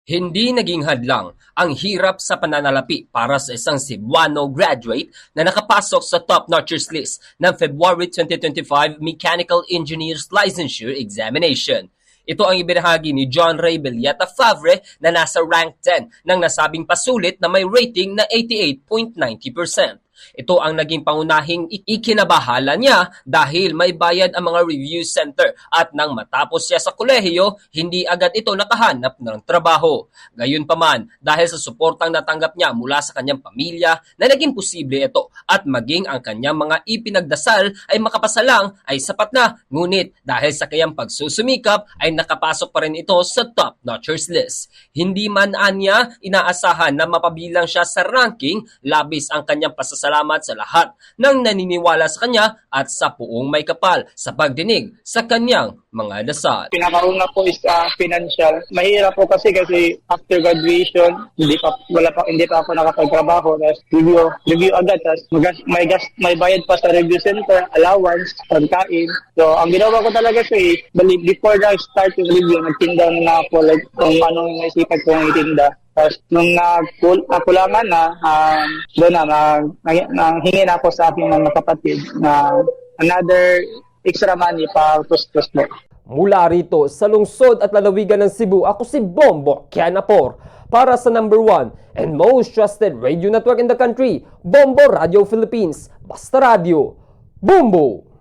Hindi naging hadlang ang hirap sa pananalapi para sa isang Cebuano graduate na nakapasok sa top notchers list ng February 2025 Mechanical Engineers Licensure Examination. Ito ang ibinahagi ni John Ray Villeta Favre na nasa rank 10 ng nasabing pasulit na may rating na 88.90%. Ito ang naging pangunahing ikinabahala niya dahil may bayad ang mga review center at nang matapos siya sa kolehiyo, hindi agad ito nakahanap ng trabaho. Gayunpaman, dahil sa suportang natanggap niya mula sa kanyang pamilya na naging posible ito at maging ang kanyang mga ipinagdasal ay makapasa lang ay sapat na. Ngunit dahil sa kanyang pagsusumikap ay nakapasok pa rin ito sa top notchers list. Hindi man anya inaasahan na mapabilang siya sa ranking, labis ang kanyang pasasalamat sa lahat ng naniniwala sa kanya at sa puong may kapal sa pagdinig sa kanyang mga dasal. Pinakauna po is financial. Mahirap po kasi after graduation, hindi pa ako nakapagtrabaho. Tapos review agad. Tapos may bayad pa sa review center, allowance, pagkain. So, ang ginawa ko talaga is, before I start yung review, nagtinda na ako kung anong naisipan kong itinda. Tapos nung nakulangan na, doon nang hingi na ako sa aking mga kapatid na another extra money pa tustos mo. Mula rito sa lungsod at lalawigan ng Cebu, ako si Bombo Kianapor para sa number 1 and most trusted radio network in the country, Bombo Radio Philippines. Basta Radio, Bombo!